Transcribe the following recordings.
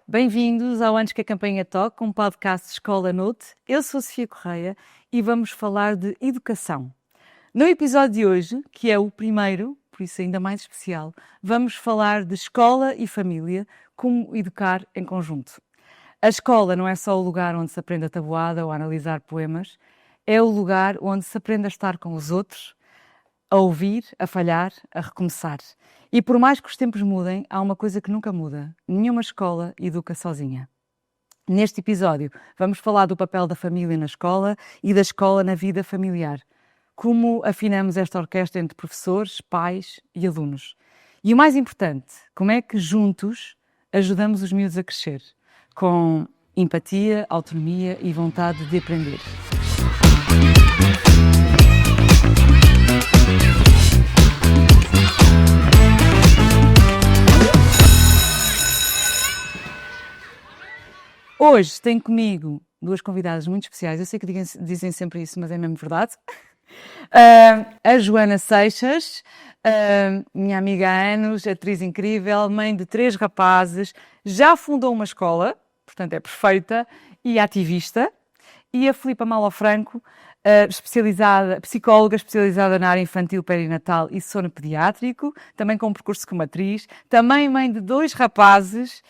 Bem-vindos ao Antes que a Campainha Toque, um podcast de Escola Note. Eu sou a Sofia Correia e vamos falar de educação. No episódio de hoje, que é o primeiro, por isso ainda mais especial, vamos falar de escola e família, como educar em conjunto. A escola não é só o lugar onde se aprende a tabuada ou a analisar poemas, é o lugar onde se aprende a estar com os outros, a ouvir, a falhar, a recomeçar. E por mais que os tempos mudem, há uma coisa que nunca muda. Nenhuma escola educa sozinha. Neste episódio, vamos falar do papel da família na escola e da escola na vida familiar. Como afinamos esta orquestra entre professores, pais e alunos. E o mais importante, como é que juntos ajudamos os miúdos a crescer? Com empatia, autonomia e vontade de aprender. Hoje tenho comigo duas convidadas muito especiais. Eu sei que dizem sempre isso, mas é mesmo verdade. A Joana Seixas, minha amiga há anos, atriz incrível, mãe de 3 rapazes, já fundou uma escola, portanto é perfeita, e ativista. E a Filipa Malofranco, psicóloga especializada na área infantil, perinatal e sono pediátrico, também com um percurso como atriz, também mãe de 2 rapazes,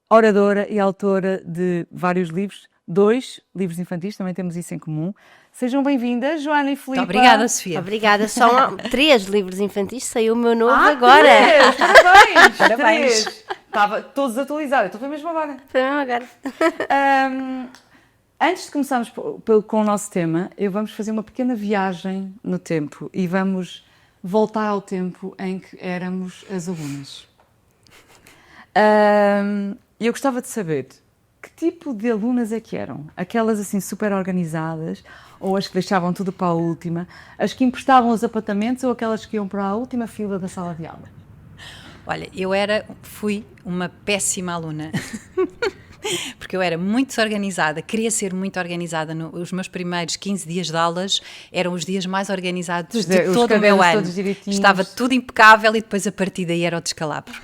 oradora e autora de vários livros, 2 livros infantis, também temos isso em comum. Sejam bem-vindas, Joana e Filipa. Muito obrigada, Sofia. Obrigada, são 3 livros infantis, saiu o meu novo agora. 3, parabéns! Parabéns. 3. Estava todos atualizados, então foi mesmo agora. Foi mesmo agora. Antes de começarmos com o nosso tema, vamos fazer uma pequena viagem no tempo e vamos voltar ao tempo em que éramos as alunas. Eu gostava de saber que tipo de alunas é que eram? Aquelas assim super organizadas ou as que deixavam tudo para a última? As que emprestavam os apontamentos ou aquelas que iam para a última fila da sala de aula? Olha, fui uma péssima aluna. Porque eu era muito desorganizada, queria ser muito organizada. Os meus primeiros 15 dias de aulas eram os dias mais organizados de todo o meu ano. Estava tudo impecável e depois a partir daí era o descalabro.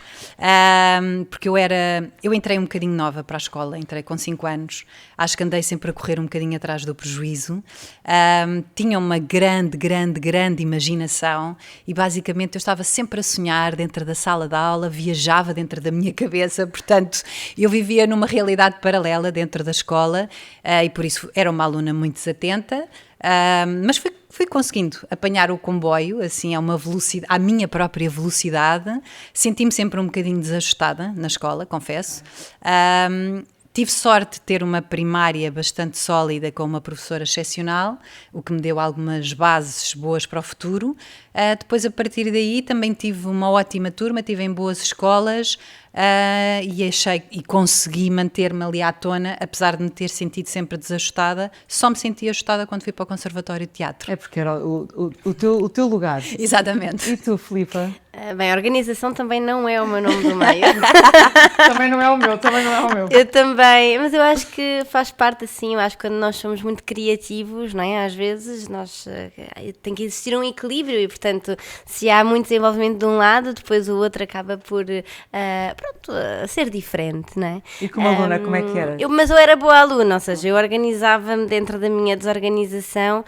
Porque eu entrei um bocadinho nova para a escola, entrei com 5 anos, acho que andei sempre a correr um bocadinho atrás do prejuízo. Tinha uma grande imaginação e basicamente eu estava sempre a sonhar dentro da sala de aula, viajava dentro da minha cabeça, portanto eu vivia numa realidade paralela dentro da escola e por isso era uma aluna muito desatenta, mas fui conseguindo apanhar o comboio assim à minha própria velocidade. Senti-me sempre um bocadinho desajustada na escola, confesso. Tive sorte de ter uma primária bastante sólida com uma professora excepcional, o que me deu algumas bases boas para o futuro. Depois, a partir daí, também tive uma ótima turma, estive em boas escolas e consegui manter-me ali à tona, apesar de me ter sentido sempre desajustada. Só me senti ajustada quando fui para o Conservatório de Teatro. É porque era o teu lugar. Exatamente. E tu, Filipa? Bem, a organização também não é o meu nome do meio. Também não é o meu. Eu também, mas eu acho que faz parte assim, eu acho que quando nós somos muito criativos, não é? Às vezes tem que existir um equilíbrio e, portanto, se há muito desenvolvimento de um lado, depois o outro acaba por ser diferente, não é? E como aluna, como é que era? Mas eu era boa aluna, ou seja, eu organizava-me dentro da minha desorganização,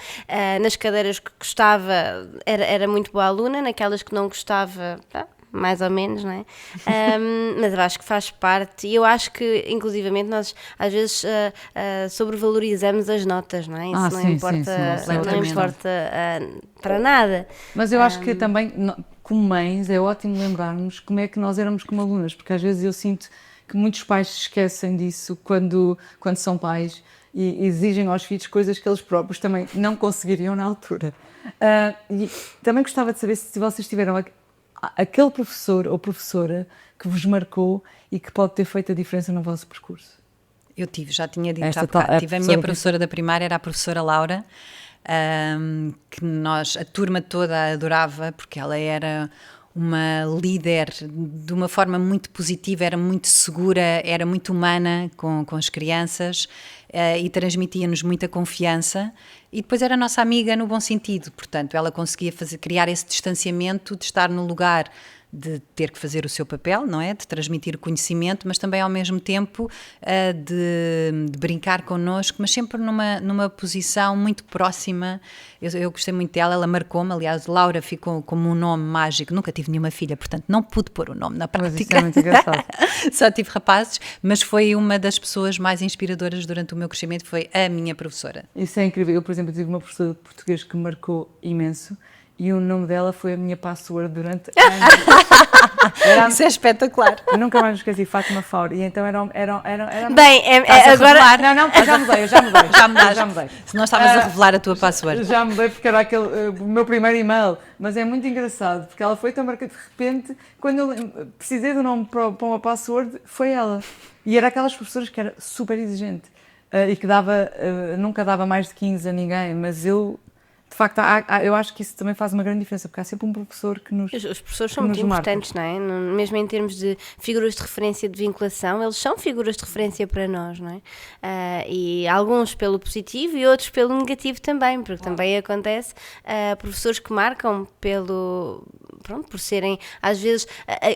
nas cadeiras que gostava era muito boa aluna, naquelas que não gostava, mais ou menos, não é? Mas eu acho que faz parte e eu acho que, inclusivamente, nós às vezes sobrevalorizamos as notas, não é? Isso não importa para nada. Mas eu acho que também, como mães, é ótimo lembrarmos como é que nós éramos como alunas, porque às vezes eu sinto que muitos pais se esquecem disso quando são pais e exigem aos filhos coisas que eles próprios também não conseguiriam na altura. E também gostava de saber se vocês tiveram aquele professor ou professora que vos marcou e que pode ter feito a diferença no vosso percurso. Eu já tinha dito há bocado. Tive a minha professora da primária, era a professora Laura, que a turma toda adorava, porque ela era uma líder de uma forma muito positiva, era muito segura, era muito humana com as crianças e transmitia-nos muita confiança. E depois era nossa amiga no bom sentido, portanto, ela conseguia criar esse distanciamento de estar no lugar de ter que fazer o seu papel, não é? De transmitir conhecimento, mas também ao mesmo tempo de brincar connosco, mas sempre numa posição muito próxima. Eu gostei muito dela, ela marcou-me, aliás, Laura ficou como um nome mágico, nunca tive nenhuma filha, portanto não pude pôr o nome na prática. Mas isso é muito engraçado. Só tive rapazes, mas foi uma das pessoas mais inspiradoras durante o meu crescimento, foi a minha professora. Isso é incrível. Eu, por exemplo, tive uma professora de português que me marcou imenso e o nome dela foi a minha password durante anos. Isso é espetacular. Eu nunca mais me esqueci, Fátima Fauri. E então era Bem, agora... Não, eu já mudei. Já mudei. Se não estavas a revelar a tua password. Já mudei porque era o meu primeiro e-mail. Mas é muito engraçado, porque ela foi tão marcada de repente, quando eu precisei do nome para uma password, foi ela. E era aquelas professoras que era super exigente. E que nunca dava mais de 15 a ninguém, mas eu, de facto, eu acho que isso também faz uma grande diferença, porque há sempre um professor que nos Os professores são muito importantes, não é? Mesmo em termos de figuras de referência de vinculação, eles são figuras de referência para nós, não é? E alguns pelo positivo e outros pelo negativo também, porque também acontece professores que marcam por serem, às vezes,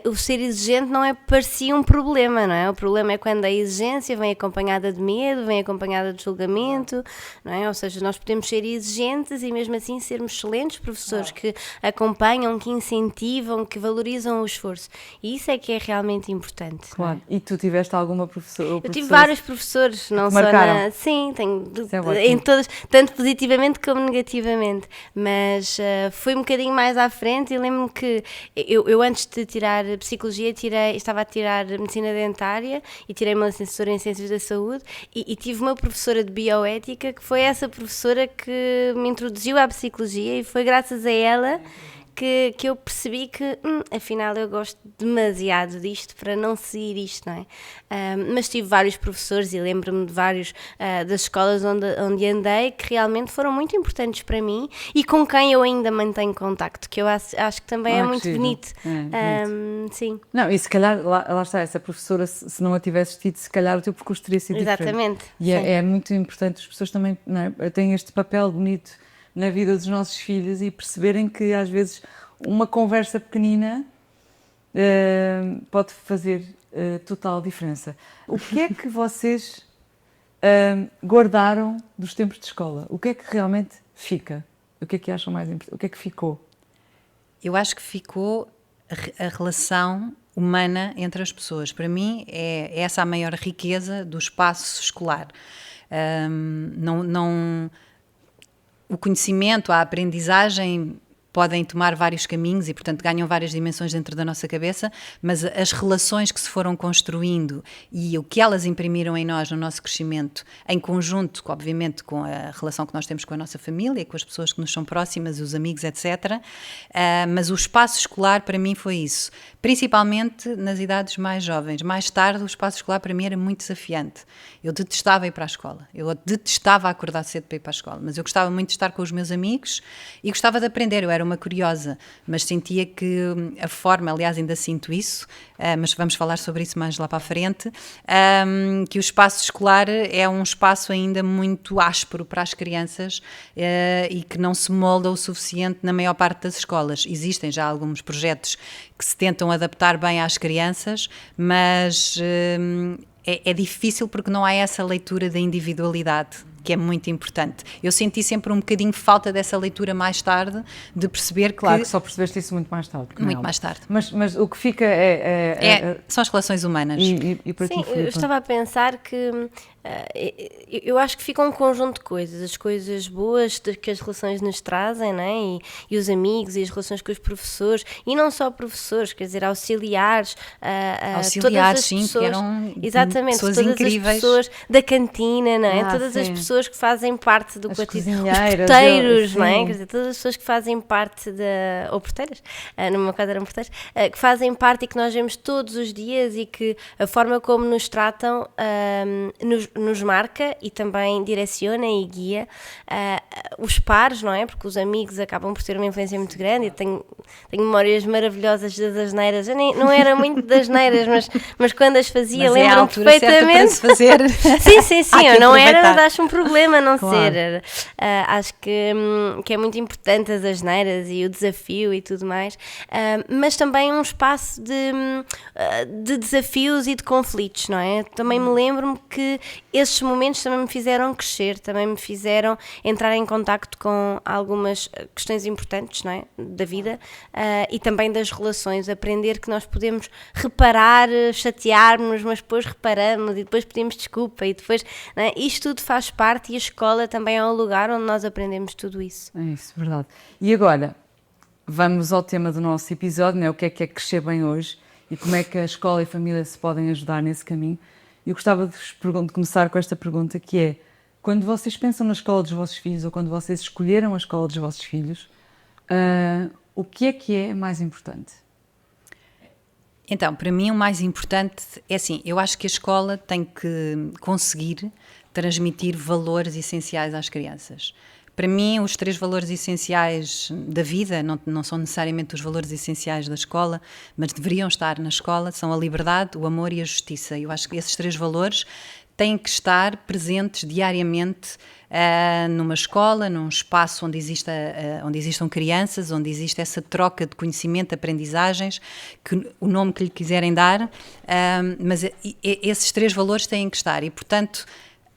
o ser exigente não é por si um problema, não é? O problema é quando a exigência vem acompanhada de medo, vem acompanhada de julgamento, não é? Ou seja, nós podemos ser exigentes e mesmo assim sermos excelentes professores que acompanham, que incentivam, que valorizam o esforço. E isso é que é realmente importante. Claro. E tu tiveste alguma professora? Eu tive vários professores, não só marcaram? Sim, tenho É em todos, tanto positivamente como negativamente, mas fui um bocadinho mais à frente e lembro-me que eu antes de tirar Psicologia estava a tirar Medicina Dentária e tirei uma licenciatura em Ciências da Saúde e tive uma professora de Bioética que foi essa professora que me introduziu à Psicologia e foi graças a ela que eu percebi que, afinal, eu gosto demasiado disto para não seguir isto, não é? Mas tive vários professores e lembro-me de vários das escolas onde andei que realmente foram muito importantes para mim e com quem eu ainda mantenho contacto, que eu acho que também é muito bonito. Bonito. Sim. Não, e se calhar, lá está, essa professora, se não a tivesses tido, se calhar o teu percurso teria sido diferente. Exatamente. E é muito importante, as pessoas também, não é, têm este papel bonito na vida dos nossos filhos e perceberem que às vezes uma conversa pequenina pode fazer total diferença. O que é que vocês guardaram dos tempos de escola? O que é que realmente fica? O que é que acham mais importante? O que é que ficou? Eu acho que ficou a relação humana entre as pessoas. Para mim é essa a maior riqueza do espaço escolar. O conhecimento, a aprendizagem podem tomar vários caminhos e, portanto, ganham várias dimensões dentro da nossa cabeça, mas as relações que se foram construindo e o que elas imprimiram em nós, no nosso crescimento, em conjunto, obviamente, com a relação que nós temos com a nossa família, com as pessoas que nos são próximas, os amigos, etc. Mas o espaço escolar, para mim, foi isso. Principalmente nas idades mais jovens. Mais tarde, o espaço escolar, para mim, era muito desafiante. Eu detestava ir para a escola. Eu detestava acordar cedo para ir para a escola, mas eu gostava muito de estar com os meus amigos e gostava de aprender. Eu era uma curiosa, mas sentia que a forma, aliás ainda sinto isso, mas vamos falar sobre isso mais lá para a frente, que o espaço escolar é um espaço ainda muito áspero para as crianças e que não se molda o suficiente na maior parte das escolas. Existem já alguns projetos que se tentam adaptar bem às crianças, mas é difícil porque não há essa leitura da individualidade, que é muito importante. Eu senti sempre um bocadinho falta dessa leitura mais tarde, de perceber que... Claro que só percebeste isso muito mais tarde. Muito mais tarde. Mas o que fica são as relações humanas. E para Sim, ti, Filipe? eu estava a pensar que eu acho que fica um conjunto de coisas, as coisas boas que as relações nos trazem, não é? E os amigos e as relações com os professores, e não só professores, quer dizer, auxiliares, todas as sim, pessoas, que eram exatamente, pessoas todas incríveis. as pessoas da cantina, não é? Todas as sim. pessoas que fazem parte do As cotidiano, os cozinheiras, porteiros, não é? sim. Quer dizer, todas as pessoas que fazem parte ou porteiras, no meu caso eram porteiros, que fazem parte e que nós vemos todos os dias e que a forma como nos tratam nos marca e também direciona e guia. Os pares, não é? Porque os amigos acabam por ter uma influência muito grande. Eu tenho memórias maravilhosas das asneiras. Eu não era muito das asneiras, mas quando as fazia, lembro-me perfeitamente. Certa para se fazer. Sim, eu não era, mas acho um problema não claro. ser. Acho que é muito importante as asneiras e o desafio e tudo mais, mas também um espaço de desafios e de conflitos, não é? Também me lembro-me que esses momentos também me fizeram crescer, também me fizeram entrar em contacto com algumas questões importantes, não é? Da vida e também das relações, aprender que nós podemos reparar, chatear-nos, mas depois reparamos e depois pedimos desculpa e depois, não é? Isto tudo faz parte e a escola também é um lugar onde nós aprendemos tudo isso. É isso, verdade. E agora, vamos ao tema do nosso episódio, né? O que é crescer bem hoje e como é que a escola e a família se podem ajudar nesse caminho. Eu gostava de começar com esta pergunta, que é: quando vocês pensam na escola dos vossos filhos ou quando vocês escolheram a escola dos vossos filhos, o que é mais importante? Então, para mim o mais importante é assim, eu acho que a escola tem que conseguir transmitir valores essenciais às crianças. Para mim, os 3 valores essenciais da vida, não são necessariamente os valores essenciais da escola, mas deveriam estar na escola, são a liberdade, o amor e a justiça. Eu acho que esses 3 valores têm que estar presentes diariamente numa escola, num espaço onde existam crianças, onde existe essa troca de conhecimento, aprendizagens, o nome que lhe quiserem dar, mas esses 3 valores têm que estar e, portanto,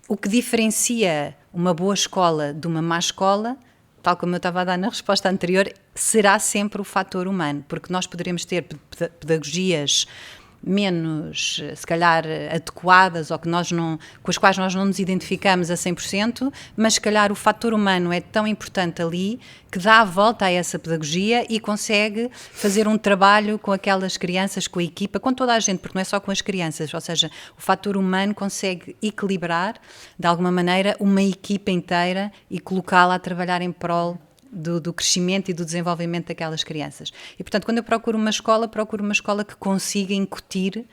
o que diferencia uma boa escola de uma má escola, tal como eu estava a dar na resposta anterior, será sempre o fator humano, porque nós poderemos ter pedagogias menos, se calhar, adequadas ou com as quais nós não nos identificamos a 100%, mas se calhar o fator humano é tão importante ali que dá a volta a essa pedagogia e consegue fazer um trabalho com aquelas crianças, com a equipa, com toda a gente, porque não é só com as crianças, ou seja, o fator humano consegue equilibrar, de alguma maneira, uma equipa inteira e colocá-la a trabalhar em prol do crescimento e do desenvolvimento daquelas crianças. E, portanto, quando eu procuro uma escola que consiga incutir,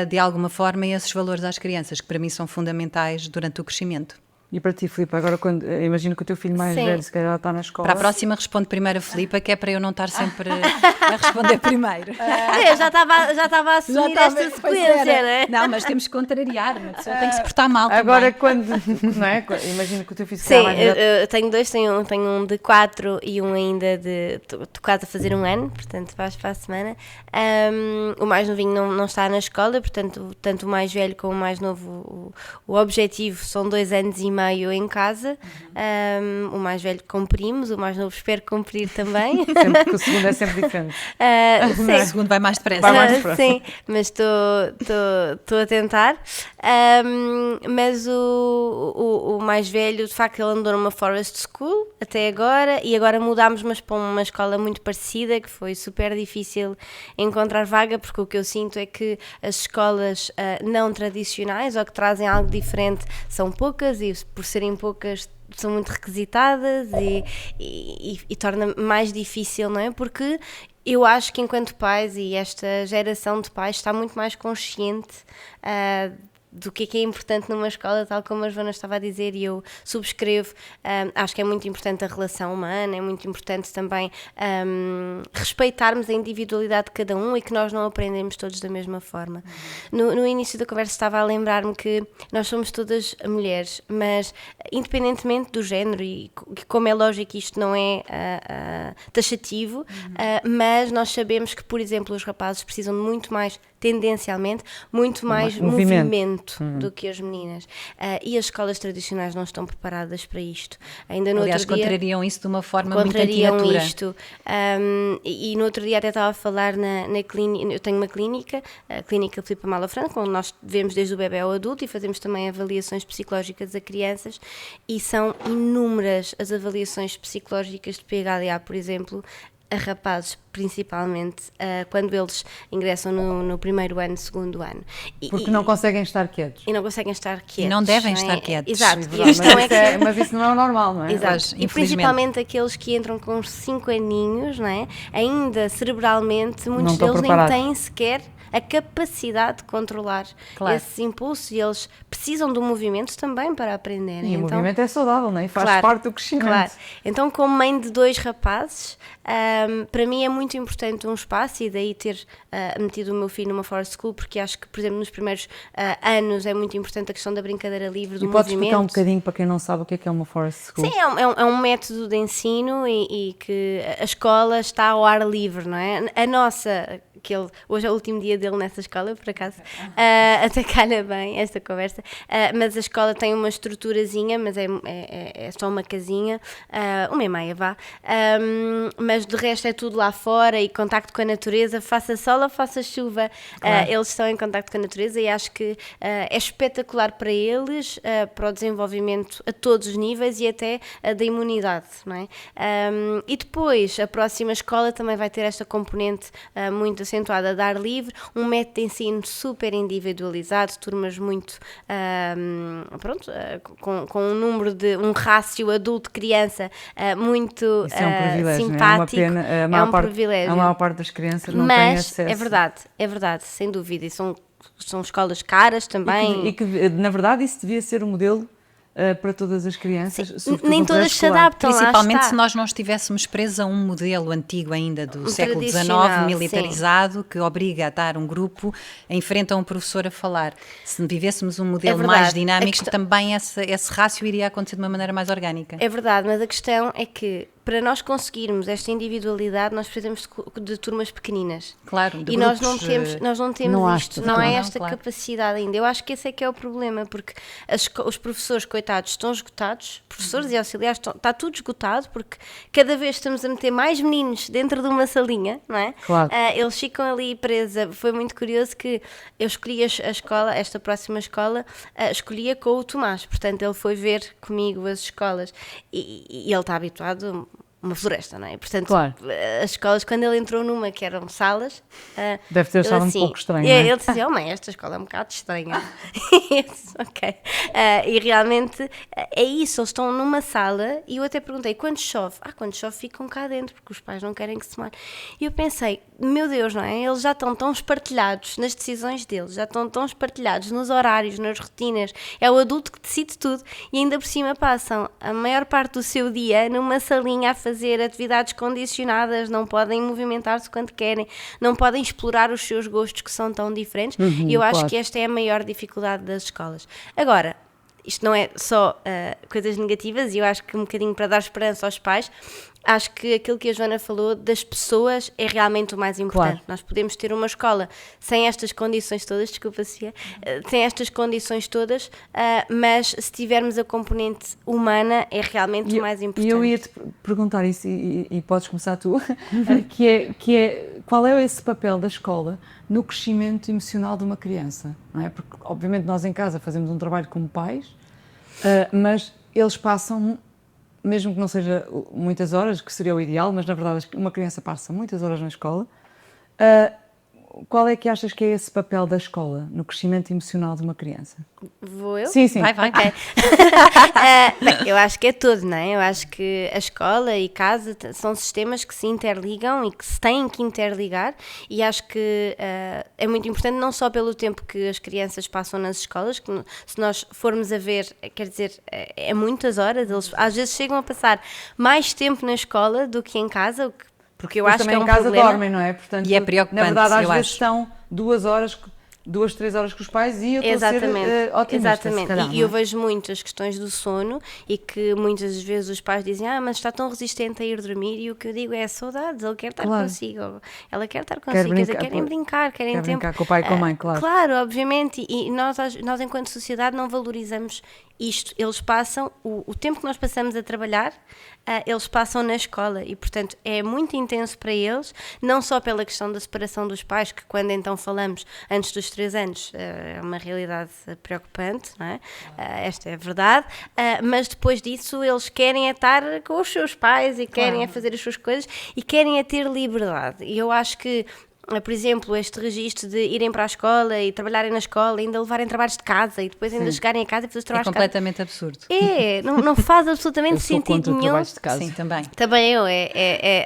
de alguma forma, esses valores às crianças, que para mim são fundamentais durante o crescimento. E para ti, Filipe, agora imagino que o teu filho mais velho, se calhar, está na escola. Para a próxima responde primeiro a Filipa, que é para eu não estar sempre a responder primeiro. Eu já estava a assumir esta sequência, não é? Não, mas temos que contrariar, uma pessoa tem que se portar mal agora, também. não é? Imagino que o teu filho Sim, mais velho. eu tenho 2, tenho um de 4 e um ainda de quase a fazer 1 ano, portanto vais para a semana. O mais novinho não está na escola, portanto, tanto o mais velho como o mais novo, o objetivo são 2 anos e meio em casa. O mais velho cumprimos, o mais novo espero cumprir também. Sempre que o segundo é sempre diferente. O segundo vai mais depressa. Sim, mas estou a tentar. Mas o mais velho, de facto, ele andou numa Forest School até agora e agora mudámos, mas para uma escola muito parecida, que foi super difícil encontrar vaga, porque o que eu sinto é que as escolas não tradicionais ou que trazem algo diferente são poucas e por serem poucas são muito requisitadas e torna mais difícil, não é? Porque eu acho que enquanto pais e esta geração de pais está muito mais consciente do que é importante numa escola, tal como a Joana estava a dizer, e eu subscrevo. Acho que é muito importante a relação humana, é muito importante também respeitarmos a individualidade de cada um e que nós não aprendemos todos da mesma forma. No início da conversa estava a lembrar-me que nós somos todas mulheres, mas independentemente do género, e como é lógico isto não é taxativo, mas nós sabemos que, por exemplo, os rapazes precisam de muito mais, tendencialmente, muito mais movimento do que as meninas. E as escolas tradicionais não estão preparadas para isto. Ainda no Aliás, outro dia, contrariam isso de uma forma muito antinatura. Isto. E no outro dia até estava a falar na clínica, eu tenho uma clínica, a Clínica Filipe Amala Franco, onde nós vemos desde o bebé ao adulto e fazemos também avaliações psicológicas a crianças, e são inúmeras as avaliações psicológicas de PHDA, por exemplo, a rapazes, principalmente, quando eles ingressam no primeiro ano, segundo ano. Porque não conseguem estar quietos. E não conseguem estar quietos. E não devem estar quietos. Exato. Mas isso não é o normal, não é? Exato. E principalmente aqueles que entram com uns 5 aninhos, não é? Ainda cerebralmente, muitos deles nem têm sequer a capacidade de controlar esses impulsos, e eles precisam do movimento também para aprenderem. E o então, movimento é saudável, não é? Faz claro, parte do crescimento. claro. Então, como mãe de 2 rapazes, para mim é muito importante um espaço, e daí ter metido o meu filho numa forest school, porque acho que, por exemplo, nos primeiros anos é muito importante a questão da brincadeira livre, do E podes movimento. explicar um bocadinho para quem não sabe o que é uma forest school? Sim, é um método de ensino e que a escola está ao ar livre, não é? A nossa, hoje é o último dia dele nessa escola, por acaso, até calha bem esta conversa, mas a escola tem uma estruturazinha, mas é só uma casinha, uma e meia, vá, mas de resto é tudo lá fora e contacto com a natureza, faça sol ou faça chuva, Claro. eles estão em contacto com a natureza e acho que é espetacular para eles, para o desenvolvimento a todos os níveis e até da imunidade, não é? E depois a próxima escola também vai ter esta componente muito acentuada de ar livre, um método de ensino super individualizado, turmas muito com um rácio adulto-criança muito Isso é um privilégio, simpático. não é? Uma pena, É um privilégio. A maior parte das crianças não tem Mas acesso. é verdade, sem dúvida, e são escolas caras também. E que, na verdade, isso devia ser um modelo para todas as crianças. sobretudo Nem no todas se pré-escolar. adaptam. Lá Principalmente está. se nós não estivéssemos presos a um modelo antigo ainda do século XIX, tradicional, militarizado, que obriga a estar um grupo em frente a um professor a falar. Se vivêssemos um modelo verdade. mais A dinâmico, questão- também esse rácio iria acontecer de uma maneira mais orgânica. É verdade, mas a questão é que para nós conseguirmos esta individualidade, nós precisamos de turmas pequeninas. Claro, de E nós não grupos, temos, nós não temos não há isto, esta- não há não, esta claro. capacidade ainda. Eu acho que esse é que é o problema, porque os professores, coitados, estão esgotados, professores e auxiliares, está tudo esgotado, porque cada vez estamos a meter mais meninos dentro de uma salinha, não é? Claro. Eles ficam ali presos. Foi muito curioso que eu escolhi a escola, esta próxima escola, escolhia com o Tomás, portanto ele foi ver comigo as escolas e ele está habituado uma floresta, não é? Portanto, Claro. as escolas, quando ele entrou numa que eram salas, Deve ter ele achado assim, um pouco estranho, não é? Ele dizia, mãe, esta escola é um bocado estranha. Eu disse, ok. E realmente é isso, eles estão numa sala e eu até perguntei, quando chove? Quando chove ficam cá dentro, porque os pais não querem que se molhe. E eu pensei, meu Deus, não é? Eles já estão tão espartilhados nas decisões deles, já estão tão espartilhados nos horários, nas rotinas. É o adulto que decide tudo e ainda por cima passam a maior parte do seu dia numa salinha a fazer atividades condicionadas, não podem movimentar-se quando querem, não podem explorar os seus gostos que são tão diferentes, e eu acho claro. que esta é a maior dificuldade das escolas. Agora, isto não é só coisas negativas, e eu acho que um bocadinho para dar esperança aos pais, acho que aquilo que a Joana falou das pessoas é realmente o mais importante. Claro. Nós podemos ter uma escola sem estas condições todas, desculpa, Sofia, sem estas condições todas, mas se tivermos a componente humana é realmente o mais importante. E eu ia-te perguntar isso, e podes começar tu, que é qual é esse papel da escola no crescimento emocional de uma criança, não é? Porque, obviamente, nós em casa fazemos um trabalho como pais, mas eles passam, mesmo que não seja muitas horas, que seria o ideal, mas na verdade uma criança passa muitas horas na escola. Qual é que achas que é esse papel da escola no crescimento emocional de uma criança? Vou eu? Sim, sim. Vai. Ok. Bem, eu acho que é tudo, não é? Eu acho que a escola e casa são sistemas que se interligam e que se têm que interligar, e acho que é muito importante não só pelo tempo que as crianças passam nas escolas, que se nós formos a ver, quer dizer, é muitas horas, eles às vezes chegam a passar mais tempo na escola do que em casa, porque eu Depois acho que também é um em casa problema. dormem, não é? Portanto, E é preocupante, na verdade, às eu vezes acho. estão 2, 3 horas com os pais e eu estou Exatamente, a ser otimista, exatamente. se calhar, E eu não é? vejo muito as questões do sono e que muitas vezes os pais dizem, mas está tão resistente a ir dormir, e o que eu digo é saudades, ele quer estar Claro. consigo, ou ela quer estar consigo, quer dizer, querem brincar, querem Quer tempo. brincar com o pai e com a mãe, claro. Claro, obviamente, e nós enquanto sociedade não valorizamos isto. Eles passam, o tempo que nós passamos a trabalhar, eles passam na escola e, portanto, é muito intenso para eles, não só pela questão da separação dos pais, que quando então falamos antes dos 3 anos é uma realidade preocupante, não é? Esta é a verdade, mas depois disso eles querem é estar com os seus pais e querem é fazer as suas coisas e querem é ter liberdade. E eu acho que por exemplo, este registro de irem para a escola e trabalharem na escola, ainda levarem trabalhos de casa e depois ainda chegarem a casa e fazer os É trabalhos de casa. completamente absurdo. Não faz absolutamente Eu sou sentido contra nenhum. trabalhos de casa. Sim, também. Também eu,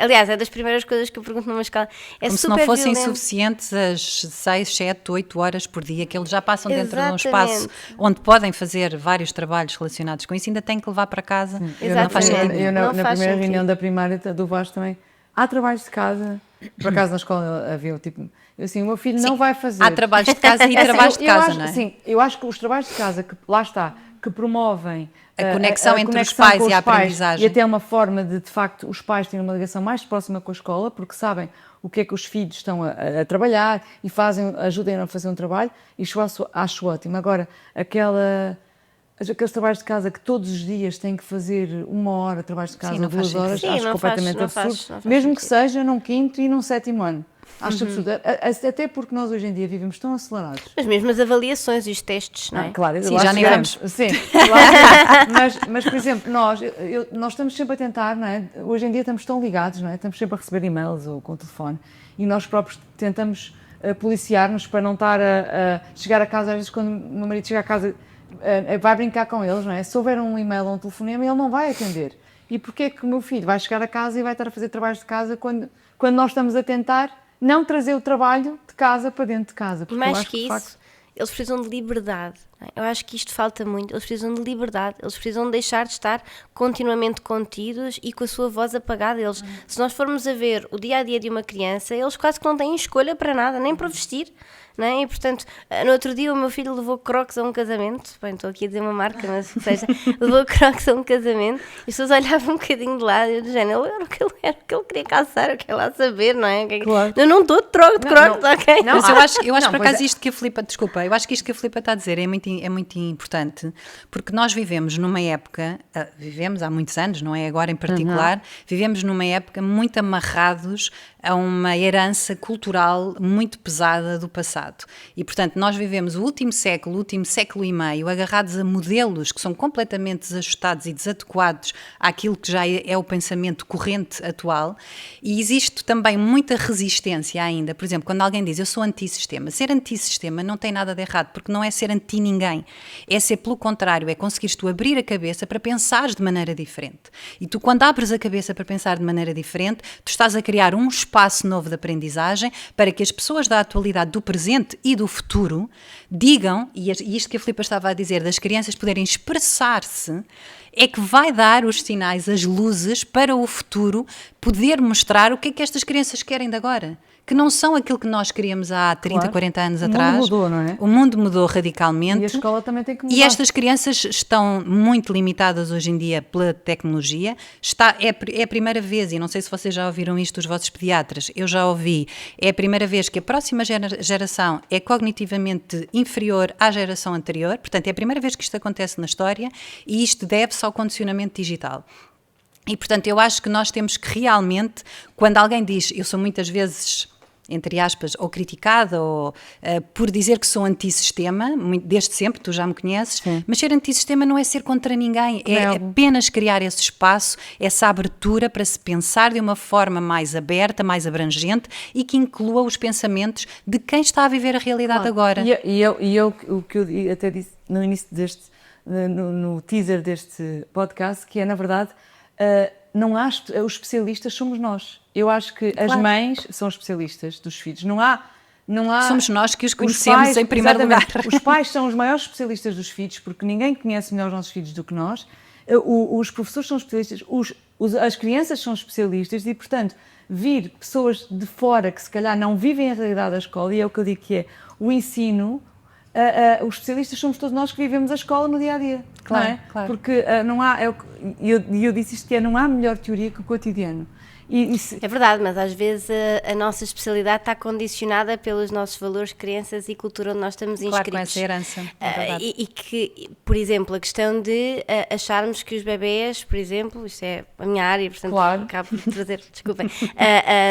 aliás, é das primeiras coisas que eu pergunto numa escola. É Como se super não fossem violento. suficientes as 6, 7, 8 horas por dia que eles já passam dentro de um Exatamente. espaço onde podem fazer vários trabalhos relacionados com isso, ainda têm que levar para casa. Não faz sentido nenhum. Não Na faz primeira sentido. reunião da primária do Vasco também, há trabalhos de casa. Por acaso na escola havia tipo, assim, o meu filho não vai fazer. Há trabalhos de casa e Assim, trabalhos de eu casa, acho, não é? Sim, eu acho que os trabalhos de casa, que lá está, que promovem A conexão entre os conexão pais com e a os pais, aprendizagem. e até uma forma de facto, os pais terem uma ligação mais próxima com a escola, porque sabem o que é que os filhos estão a trabalhar e ajudem a fazer um trabalho, isso acho ótimo. Agora, aqueles trabalhos de casa que todos os dias têm que fazer 1 hora de trabalhos de casa, Sim, não ou 2 faz horas, sentido. Sim, acho não completamente faz- não absurdo, faz- não faz mesmo que sentido. seja num 5º e num 7º ano. Acho absurdo, até porque nós hoje em dia vivemos tão acelerados. Mas mesmo as avaliações e os testes, não é? Claro, Sim, lá já nem chegamos. Sim, lá chegamos. Mas, por exemplo, nós estamos sempre a tentar, não é? Hoje em dia estamos tão ligados, não é? Estamos sempre a receber e-mails ou com o telefone e nós próprios tentamos policiar-nos para não estar a chegar a casa, às vezes quando o meu marido chega a casa vai brincar com eles, não é? Se houver um e-mail ou um telefonema, ele não vai atender. E porquê é que o meu filho vai chegar a casa e vai estar a fazer trabalhos de casa quando nós estamos a tentar não trazer o trabalho de casa para dentro de casa? Porque eu Mais acho que de isso, facto, eles precisam de liberdade. Não é? Eu acho que isto falta muito. Eles precisam de liberdade. Eles precisam de deixar de estar continuamente contidos e com a sua voz apagada. Se nós formos a ver o dia-a-dia de uma criança, eles quase que não têm escolha para nada, nem para vestir. Não é? E, portanto, no outro dia o meu filho levou Crocs a um casamento. Bem, estou aqui a dizer uma marca, mas que seja, levou Crocs a um casamento e as pessoas olhavam um bocadinho de lado e eu dizia, ele era o que ele queria calçar, eu quero lá saber, não é? Claro. Eu não estou de Crocs, ok? Não, Mas eu acho não, por pois acaso isto que a Filipa, desculpa, eu acho que isto que a Filipa está a dizer é muito importante, porque nós vivemos numa época, vivemos há muitos anos, não é agora em particular, vivemos numa época muito amarrados a uma herança cultural muito pesada do passado. E, portanto, nós vivemos o último século e meio, agarrados a modelos que são completamente desajustados e desadequados àquilo que já é o pensamento corrente atual, e existe também muita resistência ainda. Por exemplo, quando alguém diz eu sou antissistema, ser antissistema não tem nada de errado, porque não é ser anti-ninguém, é ser pelo contrário, é conseguires tu abrir a cabeça para pensares de maneira diferente. E tu, quando abres a cabeça para pensar de maneira diferente, tu estás a criar um espaço novo de aprendizagem para que as pessoas da atualidade, do presente e do futuro digam, e isto que a Filipa estava a dizer, das crianças poderem expressar-se, é que vai dar os sinais, as luzes para o futuro poder mostrar o que é que estas crianças querem de agora. Que não são aquilo que nós queríamos há 30, Claro. 40 anos O mundo atrás. mudou, não é? O mundo mudou radicalmente. E a escola também tem que mudar. E estas crianças estão muito limitadas hoje em dia pela tecnologia. É a primeira vez, e não sei se vocês já ouviram isto dos vossos pediatras, eu já ouvi, é a primeira vez que a próxima geração é cognitivamente inferior à geração anterior, portanto é a primeira vez que isto acontece na história e isto deve-se ao condicionamento digital. E portanto eu acho que nós temos que realmente, quando alguém diz, eu sou muitas vezes, entre aspas, ou criticada ou por dizer que sou antissistema, desde sempre, tu já me conheces, mas ser antissistema não é ser contra ninguém, é apenas criar esse espaço, essa abertura para se pensar de uma forma mais aberta, mais abrangente e que inclua os pensamentos de quem está a viver a realidade agora. O que eu até disse no início no teaser deste podcast, que é, na verdade, não há os especialistas, somos nós. Eu acho que as mães são especialistas dos filhos. Não há Somos nós que os conhecemos em primeiro lugar. Os pais são os maiores especialistas dos filhos, porque ninguém conhece melhor os nossos filhos do que nós. Os professores são especialistas, as crianças são especialistas e, portanto, vir pessoas de fora que se calhar não vivem a realidade da escola, e é o que eu digo que é o ensino, os especialistas somos todos nós que vivemos a escola no dia-a-dia. Claro, não é? claro. Porque não há, eu disse isto, que não há melhor teoria que o cotidiano. É verdade, mas às vezes a nossa especialidade está condicionada pelos nossos valores, crenças e cultura onde nós estamos inscritos. Claro, com essa herança. É verdade. E que, por exemplo, a questão de acharmos que os bebés, por exemplo, isto é a minha área, portanto, claro, acabo por trazer, desculpem,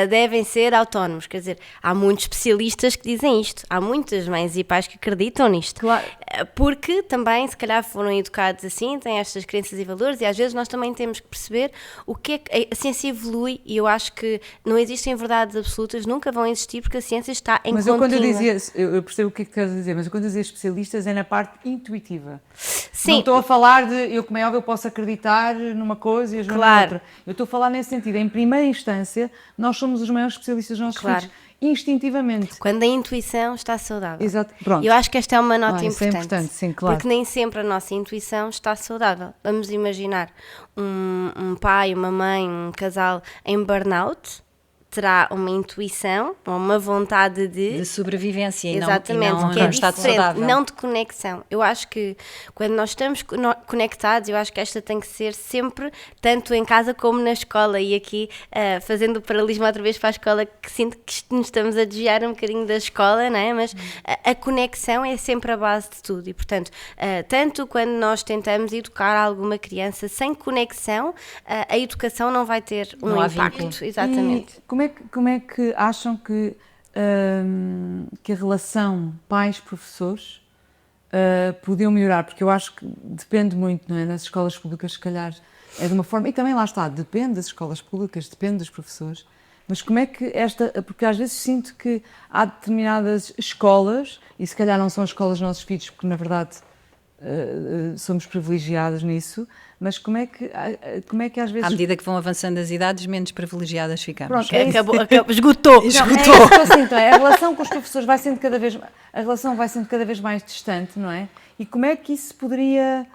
devem ser autónomos. Quer dizer, há muitos especialistas que dizem isto, há muitas mães e pais que acreditam nisto. Claro. Porque também, se calhar, foram educados assim, têm estas crenças e valores, e às vezes nós também temos que perceber o que é que a ciência evolui e eu acho que não existem verdades absolutas, nunca vão existir, porque a ciência está em Mas eu quando eu contínua. dizia, eu percebo o que é que queres dizer, mas eu quando eu dizia especialistas é na parte intuitiva. Sim. Não estou a falar de, eu como é óbvio, eu posso acreditar numa coisa e a Joana Claro. noutra. Eu estou a falar nesse sentido. Em primeira instância, nós somos os maiores especialistas dos nossos Claro. filhos, instintivamente. Quando a intuição está saudável. Exato. Pronto. Eu acho que esta é uma nota Isso é importante. importante, sim, claro. Porque nem sempre a nossa intuição está saudável. Vamos imaginar um pai, uma mãe, um casal em burnout, terá uma intuição, ou uma vontade De sobrevivência e exatamente, não que é um estado diferente, saudável. não de conexão. Eu acho que quando nós estamos conectados, eu acho que esta tem que ser sempre, tanto em casa como na escola. E aqui, fazendo o paralelismo outra vez para a escola, que sinto que nos estamos a desviar um bocadinho da escola, não é? Mas a conexão é sempre a base de tudo. E, portanto, tanto quando nós tentamos educar alguma criança sem conexão, a educação não vai ter um Não há impacto. vínculo. Exatamente. E como é que acham que a relação pais-professores podiam melhorar? Porque eu acho que depende muito, não é? Nas escolas públicas, se calhar, é de uma forma... E também lá está, depende das escolas públicas, depende dos professores. Mas como é que porque às vezes sinto que há determinadas escolas, e se calhar não são as escolas dos nossos filhos, porque na verdade somos privilegiados nisso, mas como é que às vezes... À medida que vão avançando as idades, menos privilegiadas ficamos. Pronto, é isso. Acabou, esgotou. Não, é isso que eu sinto, é? A relação com os professores vai sendo cada vez mais distante, não é? E como é que isso poderia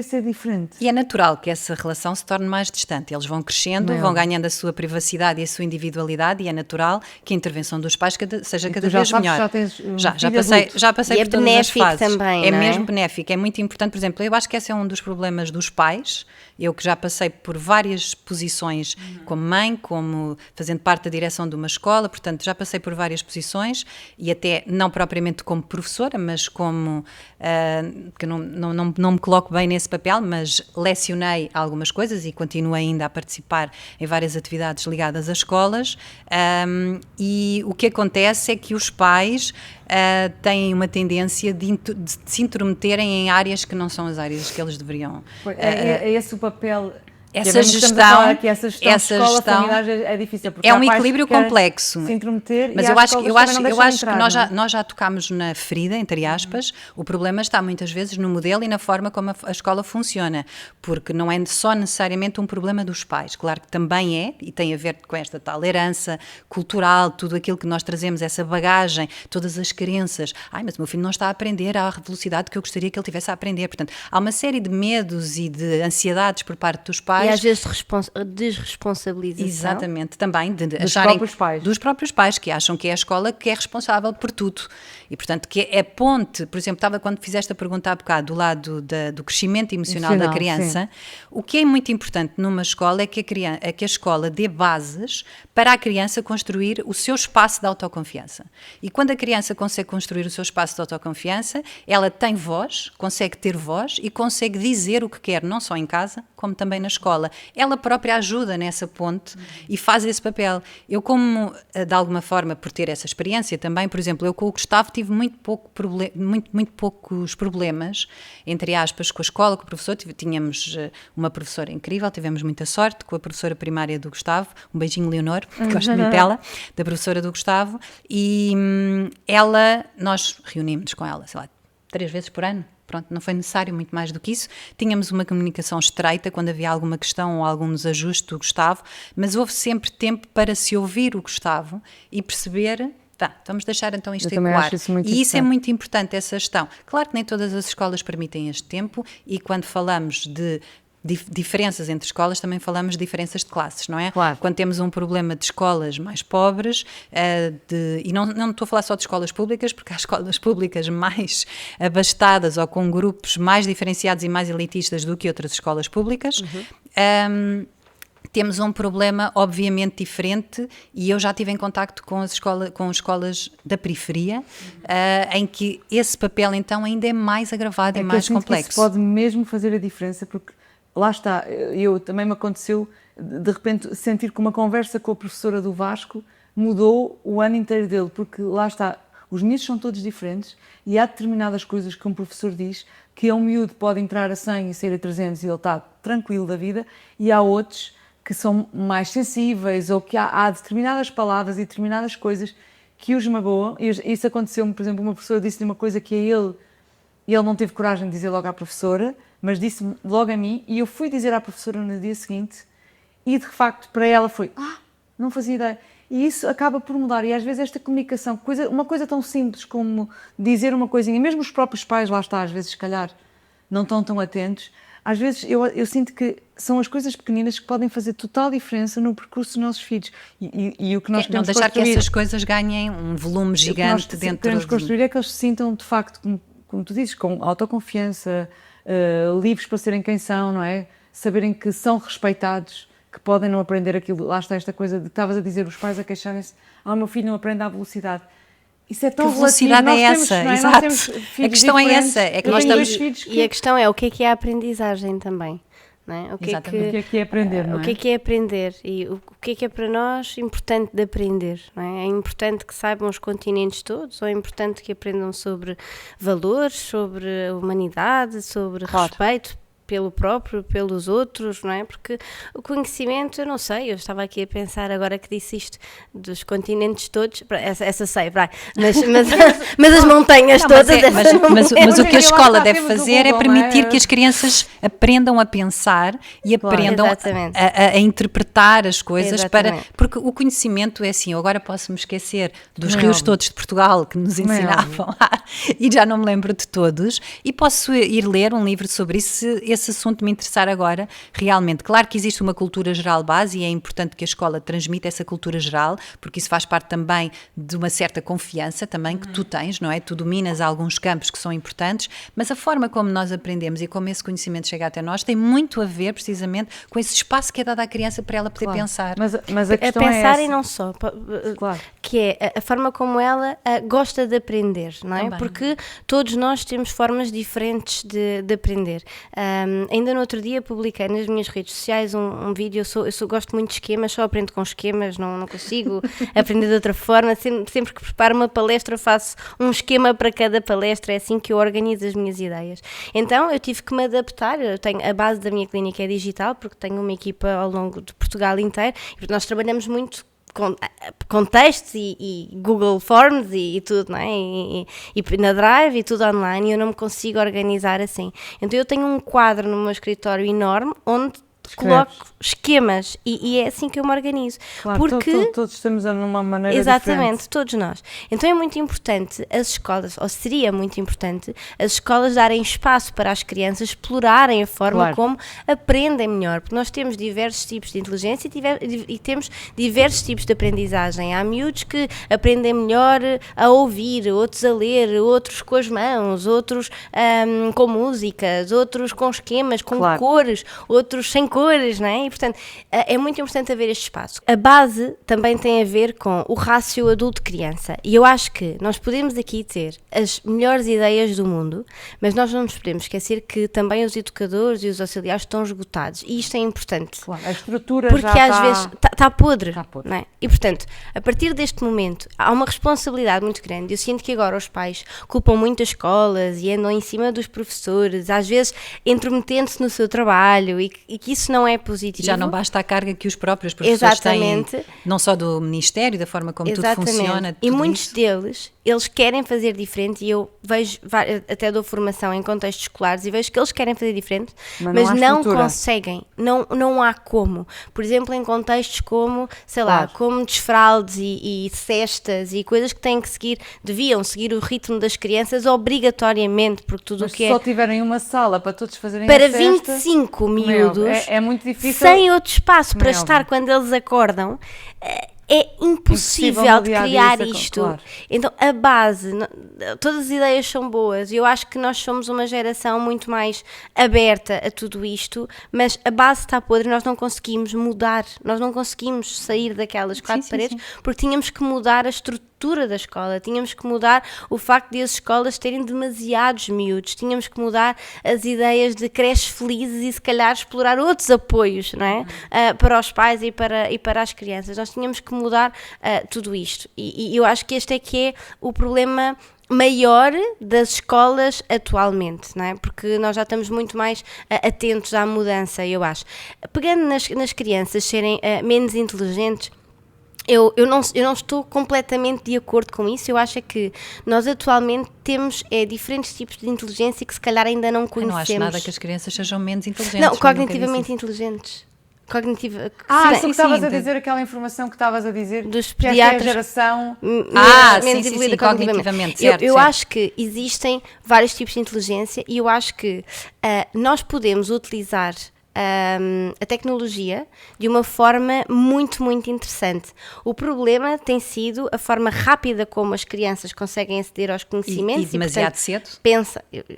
ser diferente? E é natural que essa relação se torne mais distante. Eles vão crescendo, vão ganhando a sua privacidade e a sua individualidade, e é natural que a intervenção dos pais seja cada vez melhor. Já passei E é por todas as benéfico fases. também, É não é? mesmo benéfico, é muito importante. Por exemplo, eu acho que esse é um dos problemas dos pais. Eu que já passei por várias posições como mãe, como fazendo parte da direção de uma escola, portanto já passei por várias posições e até não propriamente como professora, mas como, porque eu não me coloco bem nesse papel, mas lecionei algumas coisas e continuo ainda a participar em várias atividades ligadas às escolas, e o que acontece é que os pais têm uma tendência de se intrometerem em áreas que não são as áreas que eles deveriam. É esse o papel. Essa gestão de escola, familiar é difícil. Porque é há um pais equilíbrio que querem complexo. Se intrometer, mas e eu há acho que escolas também não deixam entrar, nós já tocámos na ferida, entre aspas. O problema está muitas vezes no modelo e na forma como a escola funciona, porque não é só necessariamente um problema dos pais. Claro que também é, e tem a ver com esta tal herança cultural, tudo aquilo que nós trazemos, essa bagagem, todas as crenças. Mas o meu filho não está a aprender à velocidade que eu gostaria que ele tivesse a aprender. Portanto, há uma série de medos e de ansiedades por parte dos pais. E às vezes desresponsabilização. Exatamente, também dos próprios pais, que acham que é a escola que é responsável por tudo. E, portanto, que é a ponte, por exemplo, quando fizeste a pergunta há bocado do lado do crescimento emocional da criança, o que é muito importante numa escola é que a escola dê bases para a criança construir o seu espaço de autoconfiança. E quando a criança consegue construir o seu espaço de autoconfiança, ela tem voz, consegue ter voz e consegue dizer o que quer, não só em casa, como também na escola. Ela própria ajuda nessa ponte e faz esse papel. Eu, como de alguma forma, por ter essa experiência também, por exemplo, eu com o Gustavo tive muito poucos problemas, entre aspas, com a escola, com o professor. Tínhamos uma professora incrível, tivemos muita sorte com a professora primária do Gustavo, um beijinho, Leonor, gosto muito dela, da professora do Gustavo, e nós reunimos com ela, sei lá, 3 vezes por ano. Pronto, não foi necessário muito mais do que isso. Tínhamos uma comunicação estreita quando havia alguma questão ou algum desajuste do Gustavo, mas houve sempre tempo para se ouvir o Gustavo e perceber, vamos deixar então isto ecoar. E isso é muito importante, essa gestão. Claro que nem todas as escolas permitem este tempo, e quando falamos de diferenças entre escolas, também falamos de diferenças de classes, não é? Claro. Quando temos um problema de escolas mais pobres, e não estou a falar só de escolas públicas, porque há escolas públicas mais abastadas ou com grupos mais diferenciados e mais elitistas do que outras escolas públicas, temos um problema obviamente diferente, e eu já estive em contacto com escolas da periferia, em que esse papel então ainda é mais agravado e mais complexo. Que isso pode mesmo fazer a diferença, porque lá está, também me aconteceu de repente sentir que uma conversa com a professora do Vasco mudou o ano inteiro dele, porque lá está, os miúdos são todos diferentes e há determinadas coisas que um professor diz que a um miúdo pode entrar a 100 e sair a 300 e ele está tranquilo da vida, e há outros que são mais sensíveis ou que há determinadas palavras e determinadas coisas que os magoam. Isso aconteceu-me, por exemplo, uma professora disse-lhe uma coisa que a ele, e ele não teve coragem de dizer logo à professora, mas disse-me logo a mim, e eu fui dizer à professora no dia seguinte, e de facto para ela foi, não fazia ideia. E isso acaba por mudar, e às vezes esta comunicação, uma coisa tão simples como dizer uma coisinha, e mesmo os próprios pais, lá está, às vezes se calhar não estão tão atentos, às vezes eu sinto que são as coisas pequeninas que podem fazer total diferença no percurso dos nossos filhos. E o que nós não queremos deixar construir, que essas coisas ganhem um volume gigante dentro. O que queremos construir é que eles se sintam, de facto, como tu dizes, com autoconfiança, livres para serem quem são, não é? Saberem que são respeitados, que podem não aprender aquilo. Lá está esta coisa de que estavas a dizer, os pais a queixarem-se, o meu filho não aprende à velocidade. Isso é tão que velocidade relativo. É essa? Nós exato. temos filhos a questão diferentes. é essa. É que Eu nós tenho estamos... dois filhos E a questão é o que é a aprendizagem também. Não é? O que é aprender, não é? O que é aprender e o que é para nós importante de aprender, não é? É importante que saibam os continentes todos ou é importante que aprendam sobre valores, sobre a humanidade, sobre respeito pelo próprio, pelos outros, não é? Porque o conhecimento, eu não sei, eu estava aqui a pensar agora que disse isto dos continentes todos, essa sei, mas as montanhas todas... Mas o que a escola deve fazer é Google, permitir que as crianças aprendam a pensar e aprendam a interpretar as coisas porque o conhecimento é assim, eu agora posso me esquecer dos rios todos de Portugal que nos ensinavam lá, e já não me lembro de todos, e posso ir ler um livro sobre isso se esse assunto me interessar agora, realmente. Claro que existe uma cultura geral base e é importante que a escola transmita essa cultura geral, porque isso faz parte também de uma certa confiança também que tu tens, não é? Tu dominas alguns campos que são importantes, mas a forma como nós aprendemos e como esse conhecimento chega até nós tem muito a ver precisamente com esse espaço que é dado à criança para ela poder pensar. Mas a questão pensar é essa. E não só, que é a forma como ela gosta de aprender, não é? Também. Porque todos nós temos formas diferentes de aprender. Ainda no outro dia publiquei nas minhas redes sociais um vídeo, eu gosto muito de esquemas, só aprendo com esquemas, não consigo aprender de outra forma, sempre que preparo uma palestra faço um esquema para cada palestra, é assim que eu organizo as minhas ideias. Então eu tive que me adaptar, a base da minha clínica é digital, porque tenho uma equipa ao longo de Portugal inteiro, e nós trabalhamos muito com textos e Google Forms e tudo, não é? E na Drive e tudo online, e eu não me consigo organizar assim. Então eu tenho um quadro no meu escritório enorme onde coloco esquemas e é assim que eu me organizo. Claro, porque todos estamos numa maneira exatamente, diferente. todos nós. Então é muito importante as escolas, ou seria muito importante, as escolas darem espaço para as crianças explorarem a forma como aprendem melhor, porque nós temos diversos tipos de inteligência e temos diversos tipos de aprendizagem. Há miúdos que aprendem melhor a ouvir, outros a ler, outros com as mãos, outros com músicas, outros com esquemas, com cores, outros sem cores, não é? E, portanto, é muito importante haver este espaço. A base também tem a ver com o rácio adulto-criança. E eu acho que nós podemos aqui ter as melhores ideias do mundo, mas nós não nos podemos esquecer que também os educadores e os auxiliares estão esgotados. E isto é importante. Claro, a estrutura porque já às vezes está podre. Está podre. Não é? E, portanto, a partir deste momento, há uma responsabilidade muito grande. Eu sinto que agora os pais culpam muito as escolas e andam em cima dos professores, às vezes intrometendo-se no seu trabalho e que isso não é positivo. Já não basta a carga que os próprios professores têm, não só do Ministério, da forma como tudo funciona. E muitos deles, eles querem fazer diferente, e eu vejo, até dou formação em contextos escolares e vejo que eles querem fazer diferente, mas não conseguem, não há como. Por exemplo, em contextos como, sei lá, como desfraldes e cestas e coisas que têm que deviam seguir o ritmo das crianças obrigatoriamente, porque tudo o que só tiverem uma sala para todos fazerem para a cesta, 25 miúdos, é muito difícil. Sem outro espaço para estar quando eles acordam, é impossível de criar isto. Claro. Então a base, todas as ideias são boas, e eu acho que nós somos uma geração muito mais aberta a tudo isto, mas a base está podre e nós não conseguimos mudar, nós não conseguimos sair daquelas quatro paredes, porque tínhamos que mudar a estrutura da escola, tínhamos que mudar o facto de as escolas terem demasiados miúdos, tínhamos que mudar as ideias de creches felizes e se calhar explorar outros apoios, não é? Para os pais e para as crianças. Nós tínhamos que mudar tudo isto, e eu acho que este é que é o problema maior das escolas atualmente, não é? Porque nós já estamos muito mais atentos à mudança, eu acho. Pegando nas crianças serem menos inteligentes, eu não estou completamente de acordo com isso. Eu acho que nós atualmente temos diferentes tipos de inteligência que se calhar ainda não conhecemos. Eu não acho nada que as crianças sejam menos inteligentes. Não, cognitivamente inteligentes. Cognitiva. Sim, estavas a dizer aquela informação que estavas a dizer dos que pediatras. esta é a geração menos evoluída cognitivamente. Certo, eu acho que existem vários tipos de inteligência e eu acho que nós podemos utilizar a tecnologia de uma forma muito, muito interessante. O problema tem sido a forma rápida como as crianças conseguem aceder aos conhecimentos. E demasiado cedo?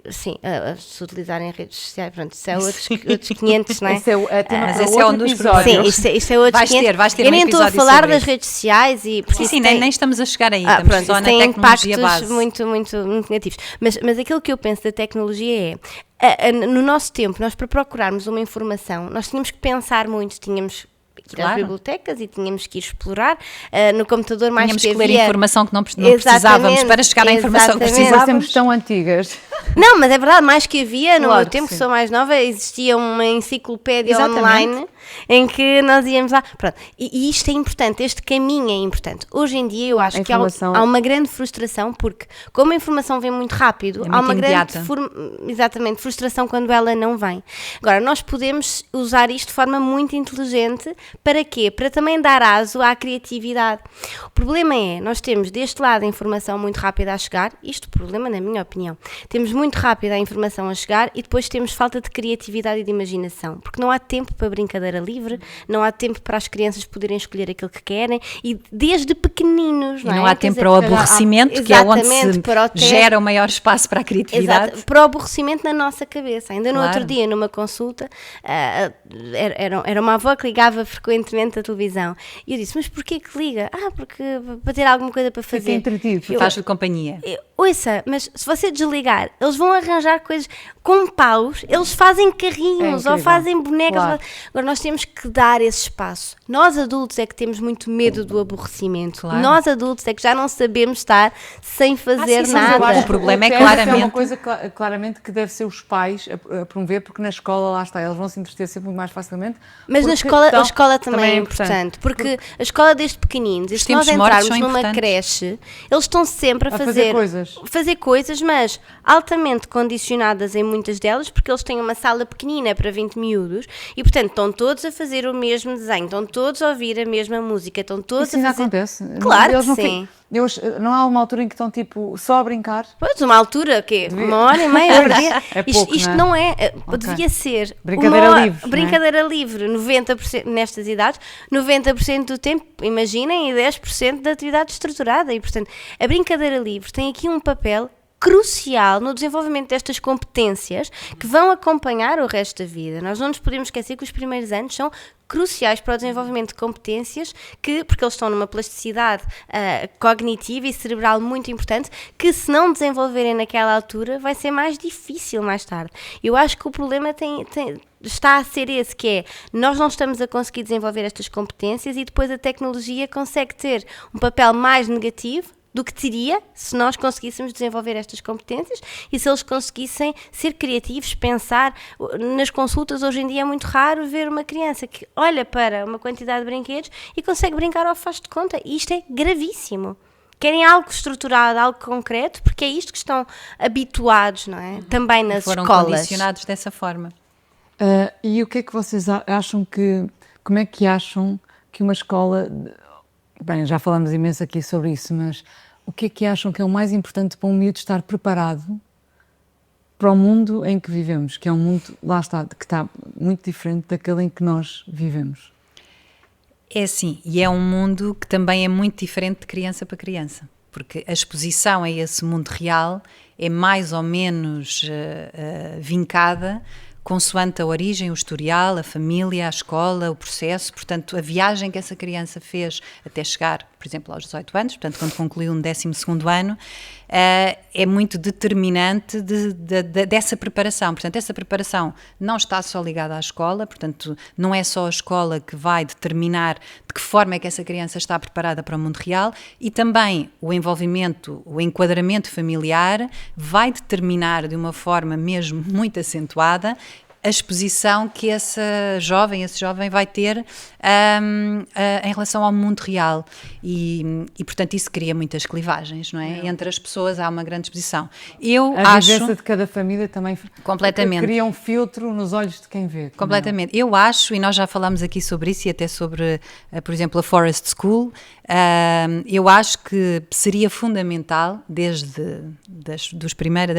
Sim, se utilizarem redes sociais, pronto, isso é outros 500, não é? Esse é tema mas para esse é outro um dos episódio. problemas. Sim, isto é outros 500. Vais ter eu um nem estou a episódio falar sobre das isso. redes sociais e... Sim, nem estamos a chegar aí, estamos pronto, só isso na tem tecnologia impactos base. muito, muito, muito negativos. Mas aquilo que eu penso da tecnologia no nosso tempo, nós para procurarmos uma informação, nós tínhamos que pensar muito, tínhamos que ir às bibliotecas e tínhamos que ir explorar no computador mais tínhamos que que ler havia... informação que não precisávamos para chegar à informação que precisávamos. Parecemos tão antigas. Não, mas é verdade, mais que havia, no Claro meu tempo, que que sou mais nova, existia uma enciclopédia Exatamente. online em que nós íamos lá. Pronto. E isto é importante, este caminho é importante. Hoje em dia eu acho que há uma grande frustração, porque como a informação vem muito rápido, há uma imediata. grande frustração quando ela não vem. Agora, nós podemos usar isto de forma muito inteligente, para quê? Para também dar aso à criatividade. O problema é, nós temos deste lado a informação muito rápida a chegar, isto o problema na minha opinião, temos muito rápida a informação a chegar e depois temos falta de criatividade e de imaginação, porque não há tempo para brincadeira livre, não há tempo para as crianças poderem escolher aquilo que querem e desde pequeninos, não há tempo para o aborrecimento, que é onde se gera o maior espaço para a criatividade. Exato, para o aborrecimento na nossa cabeça. Ainda no Claro. outro dia, numa consulta, era uma avó que ligava frequentemente a televisão e eu disse, mas porquê que liga? Porque para ter alguma coisa para fazer. Fica entretido. Faz-lhe companhia. Ouça, mas se você desligar, eles vão arranjar coisas com paus, eles fazem carrinhos ou fazem bonecas. Claro. Agora nós temos que dar esse espaço. Nós adultos é que temos muito medo do aborrecimento. Claro. Nós adultos é que já não sabemos estar sem fazer sim, nada. Eu acho O problema que é essa claramente... é uma coisa claramente que deve ser os pais a promover, porque na escola, lá está, eles vão se entreter sempre muito mais facilmente. Mas na escola, a escola também é importante, porque a escola desde pequeninos, e se nós entrarmos numa creche, eles estão sempre a fazer coisas, mas altamente condicionadas em muitas delas, porque eles têm uma sala pequenina para 20 miúdos e, portanto, estão todos a fazer o mesmo desenho, estão todos a ouvir a mesma música, estão todos Isso a ainda fazer... acontece? Claro Eles que sim. Não há uma altura em que estão tipo só a brincar? Pois, uma altura, o quê? 1h30 por dia? É pouco, isto não é, devia ser brincadeira livre. Brincadeira livre, 90% nestas idades, 90% do tempo, imaginem, e 10% da atividade estruturada. E, portanto, a brincadeira livre tem aqui um papel crucial no desenvolvimento destas competências que vão acompanhar o resto da vida. Nós não nos podemos esquecer que os primeiros anos são cruciais para o desenvolvimento de competências porque eles estão numa plasticidade cognitiva e cerebral muito importante que, se não desenvolverem naquela altura, vai ser mais difícil mais tarde. Eu acho que o problema está a ser esse, que é, nós não estamos a conseguir desenvolver estas competências e depois a tecnologia consegue ter um papel mais negativo do que teria se nós conseguíssemos desenvolver estas competências e se eles conseguissem ser criativos, pensar. Nas consultas hoje em dia é muito raro ver uma criança que olha para uma quantidade de brinquedos e consegue brincar ao faz de conta, e isto é gravíssimo. Querem algo estruturado, algo concreto, porque é isto que estão habituados, não é? Também nas escolas. Foram condicionados dessa forma. E o que é que vocês acham como é que acham que uma escola... Bem, já falamos imenso aqui sobre isso, mas o que é que acham que é o mais importante para um miúdo estar preparado para o mundo em que vivemos? Que é um mundo, lá está, que está muito diferente daquele em que nós vivemos. É assim, e é um mundo que também é muito diferente de criança para criança, porque a exposição a esse mundo real é mais ou menos vincada consoante a origem, o historial, a família, a escola, o processo, portanto, a viagem que essa criança fez até chegar por exemplo, aos 18 anos, portanto, quando concluiu um 12º ano, é muito determinante dessa preparação. Portanto, essa preparação não está só ligada à escola, portanto, não é só a escola que vai determinar de que forma é que essa criança está preparada para o mundo real, e também o envolvimento, o enquadramento familiar vai determinar de uma forma mesmo muito acentuada a exposição que esse jovem vai ter em relação ao mundo real e, portanto, isso cria muitas clivagens, não é? Entre as pessoas há uma grande exposição. A vivência de cada família também completamente cria um filtro nos olhos de quem vê. Completamente. Eu acho, e nós já falamos aqui sobre isso e até sobre, por exemplo, a Forest School, eu acho que seria fundamental, das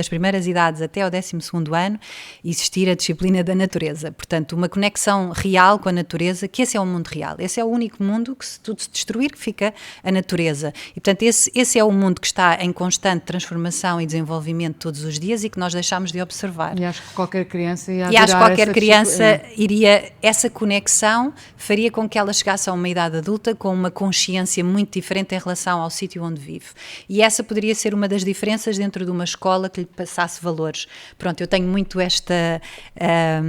primeiras idades até ao 12º ano, existir a disciplina da natureza. Portanto, uma conexão real com a natureza, que esse é o mundo real. Esse é o único mundo que, se tudo se destruir, que fica a natureza. E, portanto, esse é o mundo que está em constante transformação e desenvolvimento todos os dias e que nós deixamos de observar. E acho que qualquer criança iria, essa conexão faria com que ela chegasse a uma idade adulta com uma consciência muito diferente em relação ao sítio onde vive. E essa poderia ser uma das diferenças dentro de uma escola que lhe passasse valores. Pronto, eu tenho muito esta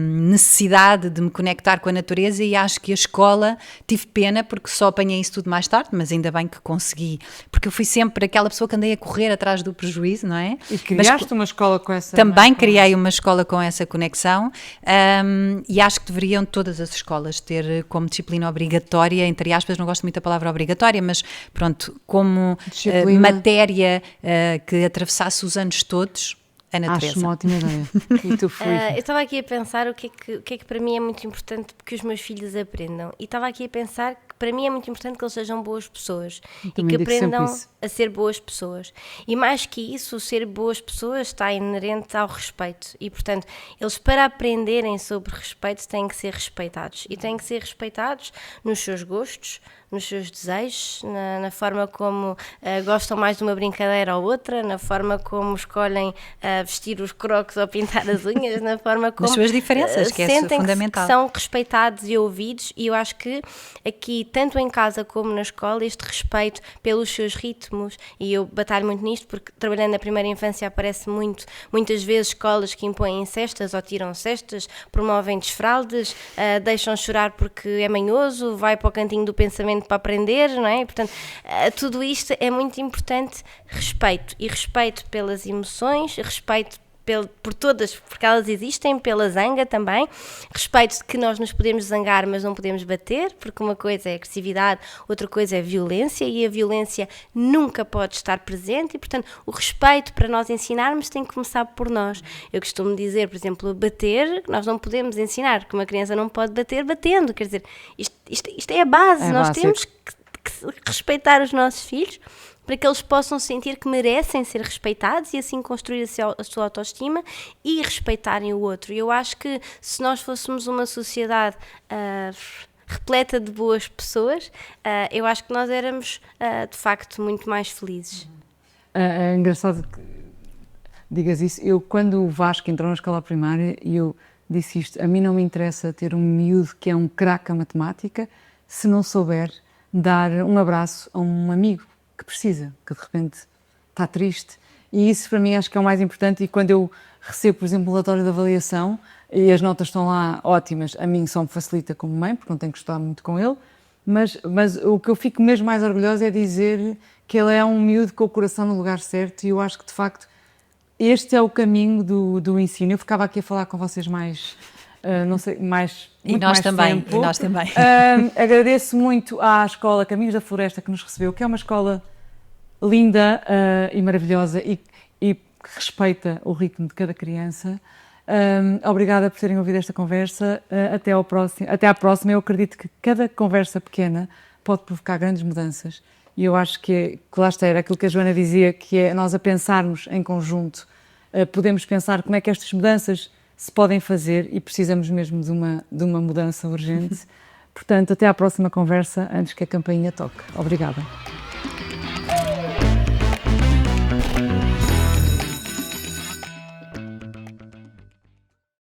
necessidade de me conectar com a natureza e acho que a escola, tive pena porque só apanhei isso tudo mais tarde, mas ainda bem que consegui, porque eu fui sempre aquela pessoa que andei a correr atrás do prejuízo, não é? E criaste uma escola com essa... Também criei uma escola com essa conexão e acho que deveriam todas as escolas ter como disciplina obrigatória, entre aspas, não gosto muito da palavra obrigatória, mas pronto, como matéria que atravessasse os anos todos, a natureza. Acho uma ótima ideia. E tu eu estava aqui a pensar o que é que para mim é muito importante que os meus filhos aprendam. E estava aqui a pensar que para mim é muito importante que eles sejam boas pessoas e que aprendam a ser boas pessoas. E mais que isso, ser boas pessoas está inerente ao respeito. E, portanto, eles, para aprenderem sobre respeito, têm que ser respeitados. E têm que ser respeitados nos seus gostos, nos seus desejos, na forma como gostam mais de uma brincadeira ou outra, na forma como escolhem vestir os crocs ou pintar as unhas, na forma como nas suas diferenças, que é fundamental. Que são respeitados e ouvidos, e eu acho que aqui, tanto em casa como na escola, este respeito pelos seus ritmos, e eu batalho muito nisto porque trabalhando na primeira infância aparece muitas vezes escolas que impõem cestas ou tiram cestas, promovem desfraldes, deixam chorar porque é manhoso, vai para o cantinho do pensamento para aprender, não é? E, portanto, tudo isto é muito importante, respeito, e respeito pelas emoções, respeito por todas, porque elas existem, pela zanga também, respeito de que nós nos podemos zangar, mas não podemos bater, porque uma coisa é agressividade, outra coisa é violência, e a violência nunca pode estar presente, e portanto o respeito para nós ensinarmos tem que começar por nós. Eu costumo dizer, por exemplo, bater, nós não podemos ensinar que uma criança não pode bater batendo, quer dizer, isto é a base, nós temos que respeitar os nossos filhos, para que eles possam sentir que merecem ser respeitados e assim construir a sua autoestima e respeitarem o outro. E eu acho que se nós fôssemos uma sociedade repleta de boas pessoas, eu acho que nós éramos de facto muito mais felizes. É engraçado que digas isso. Eu, quando o Vasco entrou na escola primária, eu disse isto: a mim não me interessa ter um miúdo que é um craque a matemática se não souber dar um abraço a um amigo que precisa, que de repente está triste, e isso para mim acho que é o mais importante. E quando eu recebo, por exemplo, um relatório de avaliação e as notas estão lá ótimas, a mim só me facilita como mãe, porque não tenho que estudar muito com ele, mas o que eu fico mesmo mais orgulhosa é dizer que ele é um miúdo com o coração no lugar certo, e eu acho que de facto este é o caminho do ensino. Eu ficava aqui a falar com vocês mais... não sei, mais e nós também, tempo. E nós também. Agradeço muito à Escola Caminhos da Floresta que nos recebeu, que é uma escola linda e maravilhosa e que respeita o ritmo de cada criança. Obrigada por terem ouvido esta conversa. Até à próxima. Eu acredito que cada conversa pequena pode provocar grandes mudanças, e eu acho que lá está, era aquilo que a Joana dizia, que é nós a pensarmos em conjunto, podemos pensar como é que estas mudanças se podem fazer, e precisamos mesmo de uma mudança urgente. Portanto, até à próxima conversa, antes que a campainha toque. Obrigada.